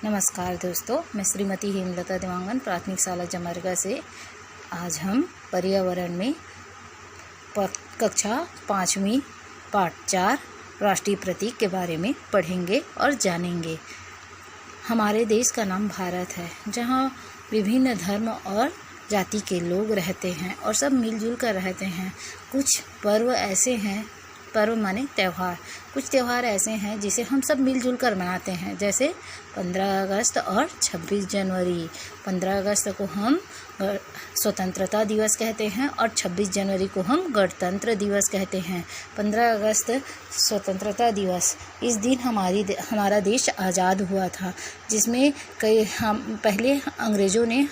नमस्कार दोस्तों, मैं श्रीमती हेमलता देवांगन प्राथमिक शाला जमरगा से। आज हम पर्यावरण में कक्षा 5वीं पाठ 4 राष्ट्रीय प्रतीक के बारे में पढ़ेंगे और जानेंगे। हमारे देश का नाम भारत है, जहाँ विभिन्न धर्म और जाति के लोग रहते हैं और सब मिलजुल कर रहते हैं। कुछ पर्व ऐसे हैं, पर्व माने त्यौहार, कुछ त्यौहार ऐसे हैं जिसे हम सब मिलजुल कर मनाते हैं, जैसे 15 अगस्त और 26 जनवरी। 15 अगस्त को हम स्वतंत्रता दिवस कहते हैं और 26 जनवरी को हम गणतंत्र दिवस कहते हैं। 15 अगस्त स्वतंत्रता दिवस, इस दिन हमारा देश आज़ाद हुआ था, जिसमें पहले अंग्रेज़ों ने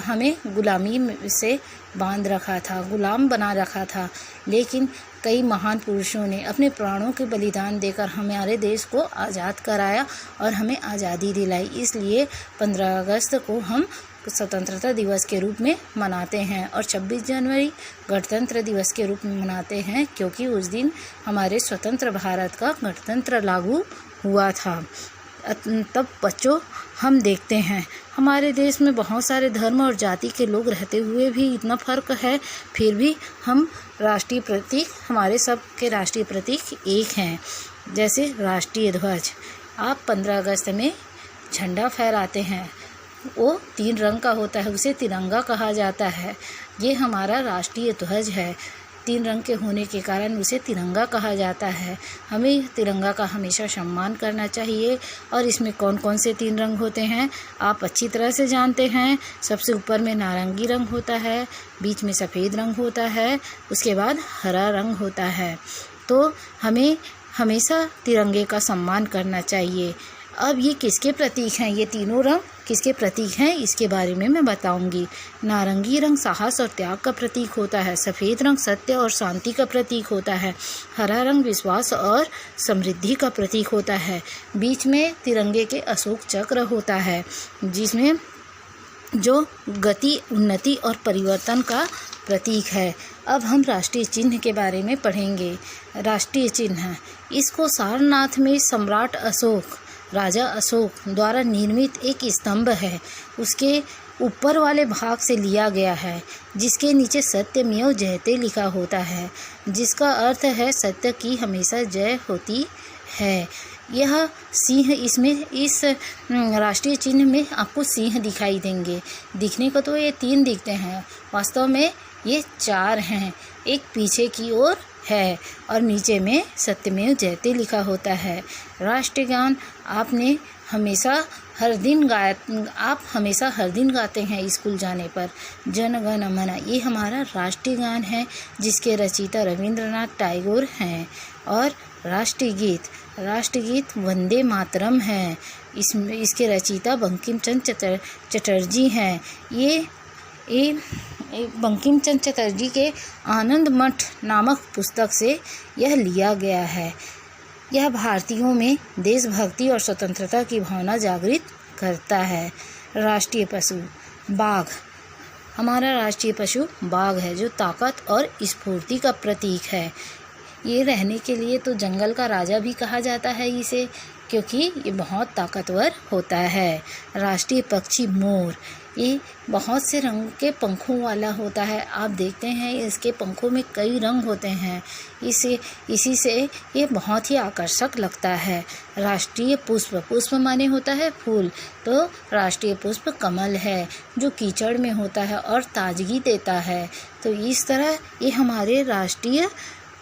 हमें गुलामी से बांध रखा था, गुलाम बना रखा था। लेकिन कई महान पुरुषों ने अपने प्राणों के बलिदान देकर हमारे देश को आज़ाद कराया और हमें आज़ादी दिलाई। इसलिए 15 अगस्त को हम स्वतंत्रता दिवस के रूप में मनाते हैं और 26 जनवरी गणतंत्र दिवस के रूप में मनाते हैं, क्योंकि उस दिन हमारे स्वतंत्र भारत का गणतंत्र लागू हुआ था। तब बच्चों, हम देखते हैं हमारे देश में बहुत सारे धर्म और जाति के लोग रहते हुए भी इतना फ़र्क है, फिर भी हम राष्ट्रीय प्रतीक, हमारे सब के राष्ट्रीय प्रतीक एक हैं। जैसे राष्ट्रीय ध्वज, आप 15 अगस्त में झंडा फहराते हैं, वो 3 रंग का होता है, उसे तिरंगा कहा जाता है। ये हमारा राष्ट्रीय ध्वज है, 3 रंग के होने के कारण उसे तिरंगा कहा जाता है। हमें तिरंगा का हमेशा सम्मान करना चाहिए। और इसमें कौन कौन से 3 रंग होते हैं आप अच्छी तरह से जानते हैं। सबसे ऊपर में नारंगी रंग होता है, बीच में सफ़ेद रंग होता है, उसके बाद हरा रंग होता है। तो हमें हमेशा तिरंगे का सम्मान करना चाहिए। अब ये किसके प्रतीक हैं, ये तीनों रंग किसके प्रतीक हैं, इसके बारे में मैं बताऊंगी। नारंगी रंग साहस और त्याग का प्रतीक होता है, सफ़ेद रंग सत्य और शांति का प्रतीक होता है, हरा रंग विश्वास और समृद्धि का प्रतीक होता है, बीच में तिरंगे के अशोक चक्र होता है, जिसमें जो गति, उन्नति और परिवर्तन का प्रतीक है। अब हम राष्ट्रीय चिन्ह के बारे में पढ़ेंगे। राष्ट्रीय चिन्ह, इसको सारनाथ में सम्राट अशोक, राजा अशोक द्वारा निर्मित एक स्तंभ है, उसके ऊपर वाले भाग से लिया गया है, जिसके नीचे सत्यमेव जयते लिखा होता है, जिसका अर्थ है सत्य की हमेशा जय होती है। यह सिंह, इस राष्ट्रीय चिन्ह में आपको सिंह दिखाई देंगे। दिखने को तो ये 3 दिखते हैं, वास्तव में ये 4 हैं। एक पीछे की ओर है और नीचे में सत्यमेव जयते लिखा होता है। राष्ट्रगान आप हमेशा हर दिन गाते हैं स्कूल जाने पर। जन गण मन, ये हमारा राष्ट्रीय गान है, जिसके रचयिता रविंद्रनाथ टैगोर हैं। और राष्ट्रीय गीत वंदे मातरम है, इसके रचयिता बंकिम चंद्र चटर्जी हैं। ये बंकिम चंद्र चटर्जी के आनंद मठ नामक पुस्तक से यह लिया गया है। यह भारतीयों में देशभक्ति और स्वतंत्रता की भावना जागृत करता है। राष्ट्रीय पशु बाघ, हमारा राष्ट्रीय पशु बाघ है, जो ताकत और स्फूर्ति का प्रतीक है। ये रहने के लिए तो जंगल का राजा भी कहा जाता है इसे, क्योंकि ये बहुत ताकतवर होता है। राष्ट्रीय पक्षी मोर, ये बहुत से रंग के पंखों वाला होता है। आप देखते हैं इसके पंखों में कई रंग होते हैं, इसी से ये बहुत ही आकर्षक लगता है। राष्ट्रीय पुष्प माने होता है फूल, तो राष्ट्रीय पुष्प कमल है, जो कीचड़ में होता है और ताजगी देता है। तो इस तरह ये हमारे राष्ट्रीय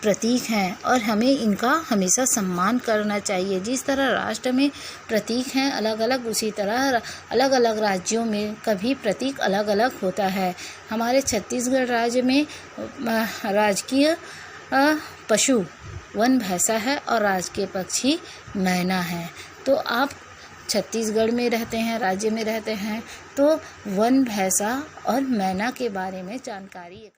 प्रतीक हैं और हमें इनका हमेशा सम्मान करना चाहिए। जिस तरह राष्ट्र में प्रतीक हैं अलग अलग, उसी तरह अलग अलग राज्यों में कभी प्रतीक अलग अलग होता है। हमारे छत्तीसगढ़ राज्य में राजकीय पशु वन भैंसा है और राजकीय पक्षी मैना है। तो आप छत्तीसगढ़ में रहते हैं, राज्य में रहते हैं, तो वन भैंसा और मैना के बारे में जानकारी